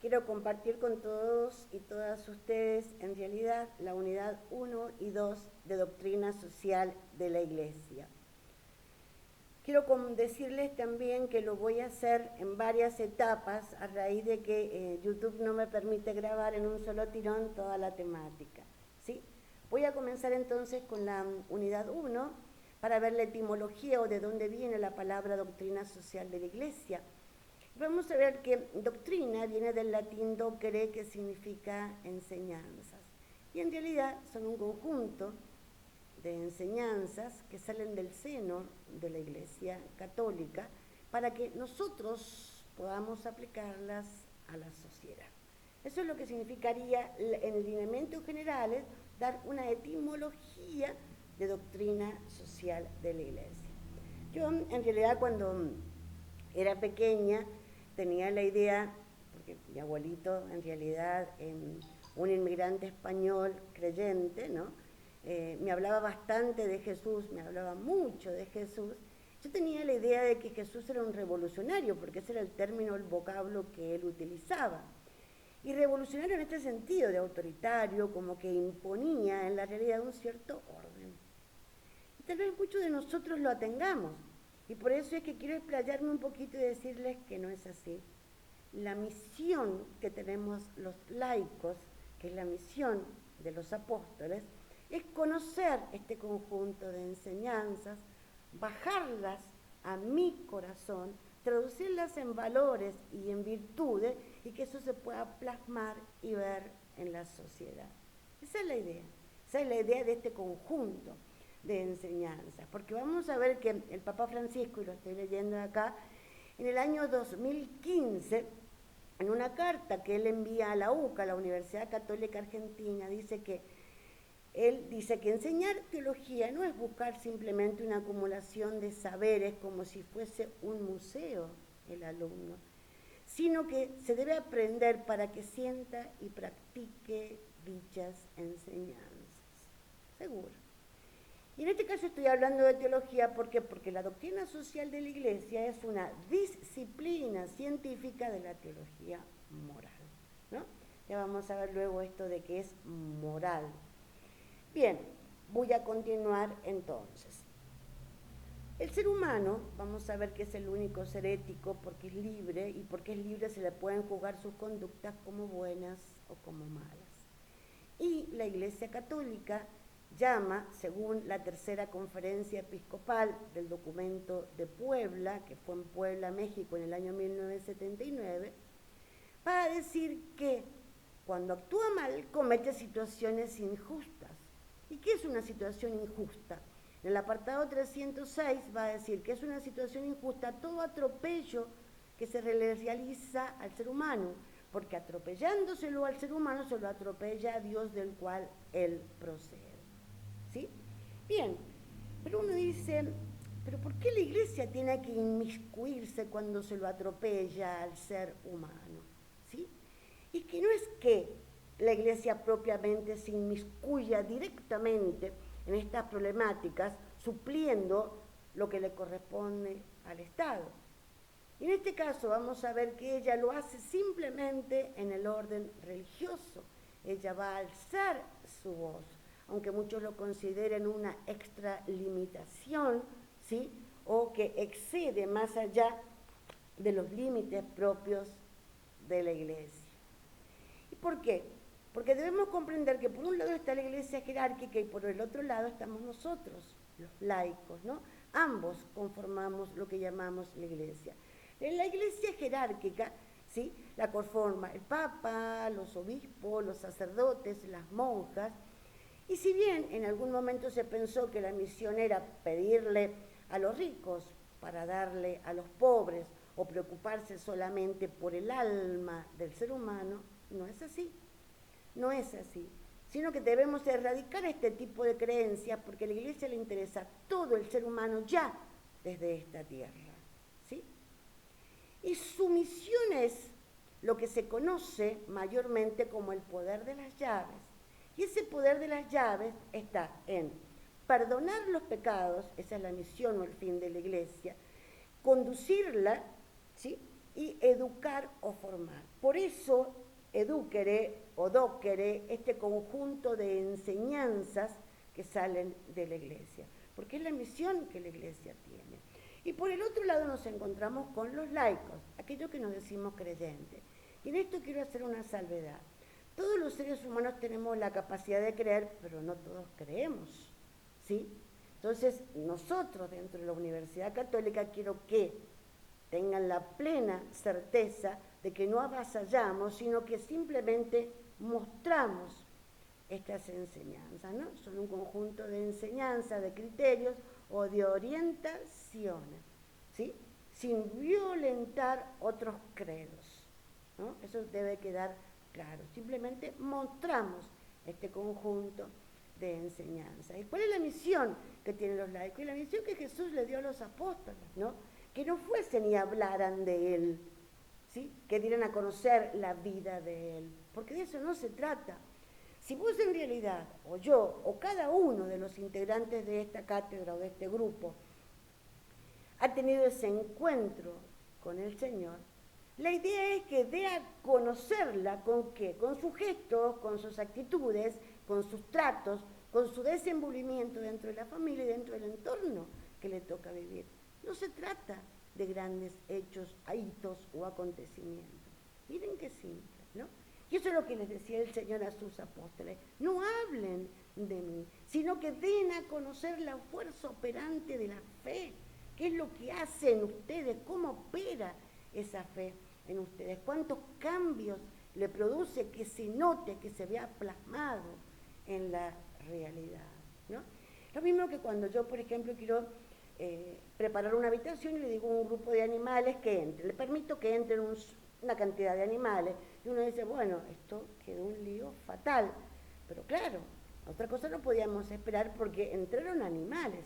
Quiero compartir con todos y todas ustedes, en realidad, la unidad 1 y 2 de Doctrina Social de la Iglesia. Quiero decirles también que lo voy a hacer en varias etapas a raíz de que YouTube no me permite grabar en un solo tirón toda la temática, ¿sí? Voy a comenzar entonces con la unidad 1 para ver la etimología o de dónde viene la palabra doctrina social de la Iglesia. Vamos a ver que doctrina viene del latín docere, que significa enseñanzas. Y en realidad son un conjunto de enseñanzas que salen del seno de la Iglesia Católica para que nosotros podamos aplicarlas a la sociedad. Eso es lo que significaría en lineamientos generales dar una etimología de doctrina social de la Iglesia. Yo en realidad cuando era pequeña tenía la idea, porque mi abuelito en realidad un inmigrante español creyente, ¿no? Me hablaba bastante de Jesús, me hablaba mucho de Jesús. Yo tenía la idea de que Jesús era un revolucionario, porque ese era el término, el vocablo que él utilizaba. Y revolucionario en este sentido, de autoritario, como que imponía en la realidad un cierto orden. Y tal vez muchos de nosotros lo tengamos. Y por eso es que quiero explayarme un poquito y decirles que no es así. La misión que tenemos los laicos, que es la misión de los apóstoles, es conocer este conjunto de enseñanzas, bajarlas a mi corazón, traducirlas en valores y en virtudes y que eso se pueda plasmar y ver en la sociedad. Esa es la idea de este conjunto de enseñanzas, porque vamos a ver que el Papa Francisco, y lo estoy leyendo acá, en el año 2015, en una carta que él envía a la UCA, la Universidad Católica Argentina, él dice que enseñar teología no es buscar simplemente una acumulación de saberes como si fuese un museo el alumno, sino que se debe aprender para que sienta y practique dichas enseñanzas. Seguro. Y en este caso estoy hablando de teología, ¿por qué? Porque la doctrina social de la Iglesia es una disciplina científica de la teología moral, ¿no? Ya vamos a ver luego esto de que es moral. Bien, voy a continuar entonces. El ser humano, vamos a ver que es el único ser ético porque es libre, y porque es libre se le pueden juzgar sus conductas como buenas o como malas. Y la Iglesia Católica llama, según la tercera conferencia episcopal del documento de Puebla, que fue en Puebla, México, en el año 1979, para decir que cuando actúa mal comete situaciones injustas. ¿Y qué es una situación injusta? En el apartado 306 va a decir que es una situación injusta todo atropello que se le realiza al ser humano, porque atropellándoselo al ser humano se lo atropella a Dios del cual él procede. ¿Sí? Bien, pero uno dice, ¿pero por qué la Iglesia tiene que inmiscuirse cuando se lo atropella al ser humano? ¿Sí? Y que no es que la Iglesia propiamente se inmiscuya directamente en estas problemáticas, supliendo lo que le corresponde al Estado. Y en este caso vamos a ver que ella lo hace simplemente en el orden religioso. Ella va a alzar su voz, aunque muchos lo consideren una extralimitación, ¿sí? O que excede más allá de los límites propios de la Iglesia. ¿Y por qué? Porque debemos comprender que por un lado está la Iglesia jerárquica y por el otro lado estamos nosotros, los laicos, ¿no? Ambos conformamos lo que llamamos la Iglesia. En la Iglesia jerárquica, ¿sí?, la conforma el Papa, los obispos, los sacerdotes, las monjas. Y si bien en algún momento se pensó que la misión era pedirle a los ricos para darle a los pobres o preocuparse solamente por el alma del ser humano, no es así. No es así, sino que debemos erradicar este tipo de creencias porque a la Iglesia le interesa todo el ser humano ya desde esta tierra, ¿sí? Y su misión es lo que se conoce mayormente como el poder de las llaves. Y ese poder de las llaves está en perdonar los pecados, esa es la misión o el fin de la Iglesia, conducirla, ¿sí?, y educar o formar. Por eso, educere o docere, este conjunto de enseñanzas que salen de la Iglesia, porque es la misión que la Iglesia tiene. Y por el otro lado nos encontramos con los laicos, aquellos que nos decimos creyentes. Y en esto quiero hacer una salvedad. Todos los seres humanos tenemos la capacidad de creer, pero no todos creemos, ¿sí? Entonces, nosotros dentro de la Universidad Católica quiero que tengan la plena certeza de que no avasallamos, sino que simplemente mostramos estas enseñanzas, ¿no? Son un conjunto de enseñanzas, de criterios o de orientaciones, ¿sí? Sin violentar otros credos, ¿no? Eso debe quedar claro. Simplemente mostramos este conjunto de enseñanzas. ¿Y cuál es la misión que tienen los laicos? Y la misión que Jesús le dio a los apóstoles, ¿no? Que no fuesen y hablaran de Él, ¿sí? Que dieran a conocer la vida de Él, porque de eso no se trata. Si vos en realidad, o yo, o cada uno de los integrantes de esta cátedra o de este grupo, ha tenido ese encuentro con el Señor, la idea es que dé a conocerla ¿con qué? Con sus gestos, con sus actitudes, con sus tratos, con su desenvolvimiento dentro de la familia y dentro del entorno que le toca vivir. No se trata de grandes hechos, hitos o acontecimientos. Miren qué simple, ¿no? Y eso es lo que les decía el Señor a sus apóstoles. No hablen de mí, sino que den a conocer la fuerza operante de la fe. ¿Qué es lo que hacen ustedes? ¿Cómo opera esa fe en ustedes? ¿Cuántos cambios le produce que se note, que se vea plasmado en la realidad, ¿no? Lo mismo que cuando yo, por ejemplo, quiero preparar una habitación y le digo a un grupo de animales que entre, le permito que entren una cantidad de animales, y uno dice, bueno, esto quedó un lío fatal, pero claro, otra cosa no podíamos esperar porque entraron animales.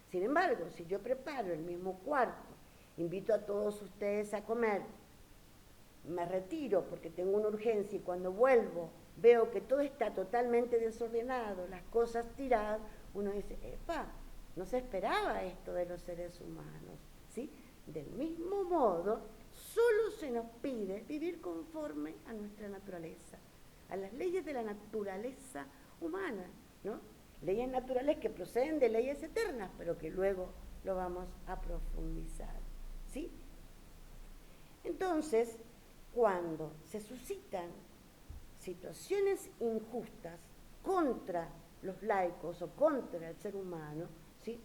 Sin embargo, si yo preparo el mismo cuarto, invito a todos ustedes a comer, me retiro porque tengo una urgencia y cuando vuelvo veo que todo está totalmente desordenado, las cosas tiradas, uno dice, epa, no se esperaba esto de los seres humanos, ¿sí? Del mismo modo, solo se nos pide vivir conforme a nuestra naturaleza, a las leyes de la naturaleza humana, ¿no? Leyes naturales que proceden de leyes eternas, pero que luego lo vamos a profundizar, ¿sí? Entonces, cuando se suscitan situaciones injustas contra los laicos o contra el ser humano, ¿sí?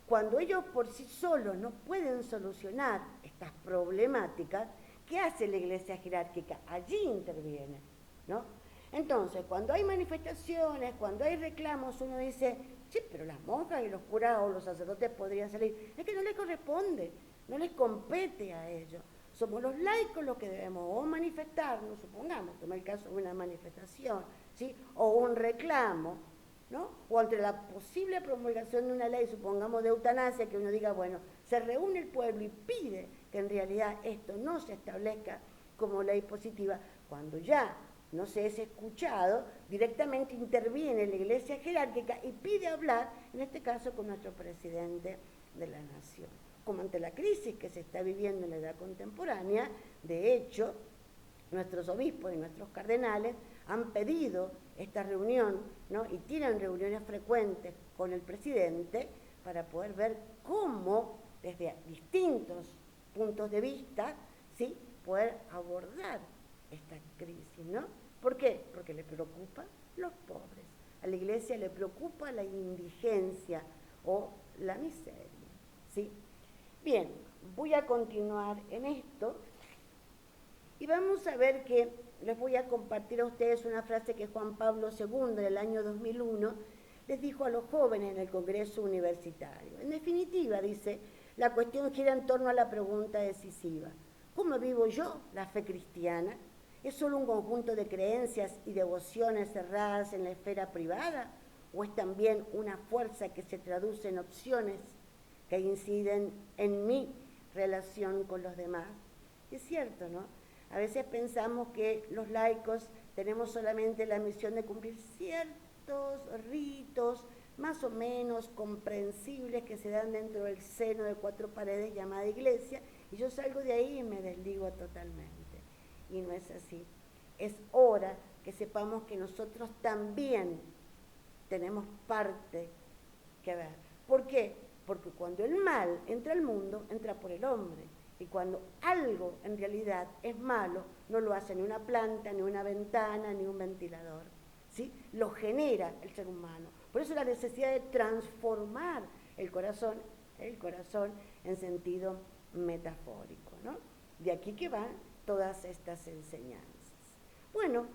Cuando ellos por sí solos no pueden solucionar estas problemáticas, ¿qué hace la Iglesia jerárquica? Allí interviene, ¿no? Entonces, cuando hay manifestaciones, cuando hay reclamos, uno dice, sí, pero las monjas y los curas o los sacerdotes podrían salir. Es que no les corresponde, no les compete a ellos. Somos los laicos los que debemos o manifestarnos, supongamos, toma el caso de una manifestación, ¿sí? O un reclamo, ¿no? O ante la posible promulgación de una ley, supongamos de eutanasia, que uno diga, bueno, se reúne el pueblo y pide que en realidad esto no se establezca como ley positiva. Cuando ya no se es escuchado, directamente interviene la Iglesia jerárquica y pide hablar, en este caso con nuestro presidente de la Nación. Como ante la crisis que se está viviendo en la edad contemporánea, de hecho, nuestros obispos y nuestros cardenales han pedido esta reunión, ¿no? Y tienen reuniones frecuentes con el presidente para poder ver cómo, desde distintos puntos de vista, ¿sí? Poder abordar esta crisis, ¿no? ¿Por qué? Porque le preocupa los pobres. A la Iglesia le preocupa la indigencia o la miseria, ¿sí? Bien, voy a continuar en esto y vamos a ver que les voy a compartir a ustedes una frase que Juan Pablo II, en el año 2001, les dijo a los jóvenes en el Congreso Universitario. En definitiva, dice, la cuestión gira en torno a la pregunta decisiva. ¿Cómo vivo yo la fe cristiana? ¿Es solo un conjunto de creencias y devociones cerradas en la esfera privada? ¿O es también una fuerza que se traduce en opciones que inciden en mi relación con los demás? Es cierto, ¿no? A veces pensamos que los laicos tenemos solamente la misión de cumplir ciertos ritos más o menos comprensibles que se dan dentro del seno de cuatro paredes llamada iglesia, y yo salgo de ahí y me desligo totalmente. Y no es así. Es hora que sepamos que nosotros también tenemos parte que ver. ¿Por qué? Porque cuando el mal entra al mundo, entra por el hombre. Y cuando algo en realidad es malo, no lo hace ni una planta, ni una ventana, ni un ventilador. ¿Sí? Lo genera el ser humano. Por eso la necesidad de transformar el corazón en sentido metafórico, ¿no? De aquí que van todas estas enseñanzas. Bueno,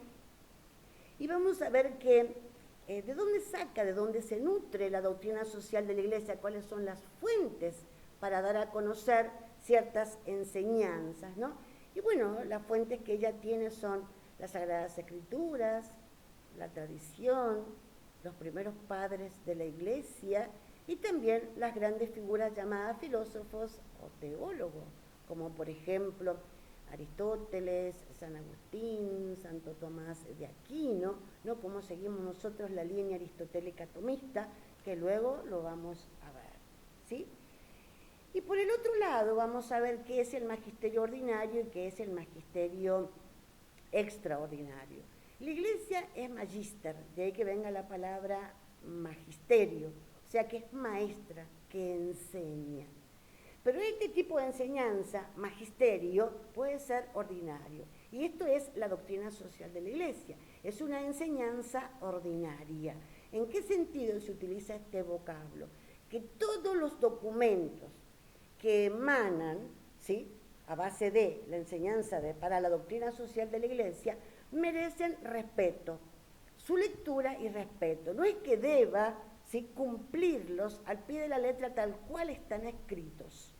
y vamos a ver que de dónde se nutre la doctrina social de la Iglesia, cuáles son las fuentes para dar a conocer ciertas enseñanzas, ¿no? Y bueno, las fuentes que ella tiene son las Sagradas Escrituras, la tradición, los primeros padres de la Iglesia y también las grandes figuras llamadas filósofos o teólogos, como por ejemplo Aristóteles, San Agustín, Santo Tomás de Aquino, ¿no? Como seguimos nosotros la línea aristotélica tomista, que luego lo vamos a ver, ¿sí? Y por el otro lado vamos a ver qué es el magisterio ordinario y qué es el magisterio extraordinario. La Iglesia es magister, de ahí que venga la palabra magisterio, o sea que es maestra, que enseña. Pero este tipo de enseñanza, magisterio, puede ser ordinario. Y esto es la doctrina social de la Iglesia. Es una enseñanza ordinaria. ¿En qué sentido se utiliza este vocablo? Que todos los documentos que emanan, ¿sí?, a base de la enseñanza para la doctrina social de la Iglesia, merecen respeto, su lectura y respeto. No es que deba, ¿sí?, cumplirlos al pie de la letra tal cual están escritos.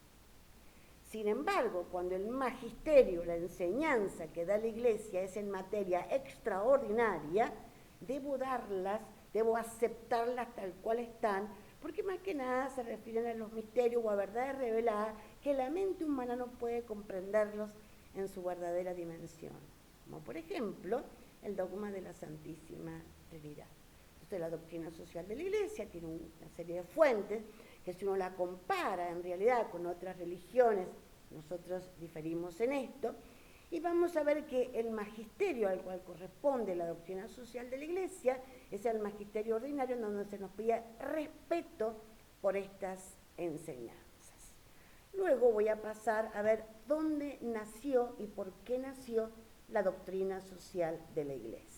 Sin embargo, cuando el magisterio, la enseñanza que da la Iglesia es en materia extraordinaria, debo darlas, debo aceptarlas tal cual están, porque más que nada se refieren a los misterios o a verdades reveladas que la mente humana no puede comprenderlos en su verdadera dimensión. Como por ejemplo, el dogma de la Santísima Trinidad. Entonces la doctrina social de la Iglesia tiene una serie de fuentes que si uno la compara en realidad con otras religiones, nosotros diferimos en esto, y vamos a ver que el magisterio al cual corresponde la doctrina social de la Iglesia es el magisterio ordinario, donde se nos pide respeto por estas enseñanzas. Luego voy a pasar a ver dónde nació y por qué nació la doctrina social de la Iglesia.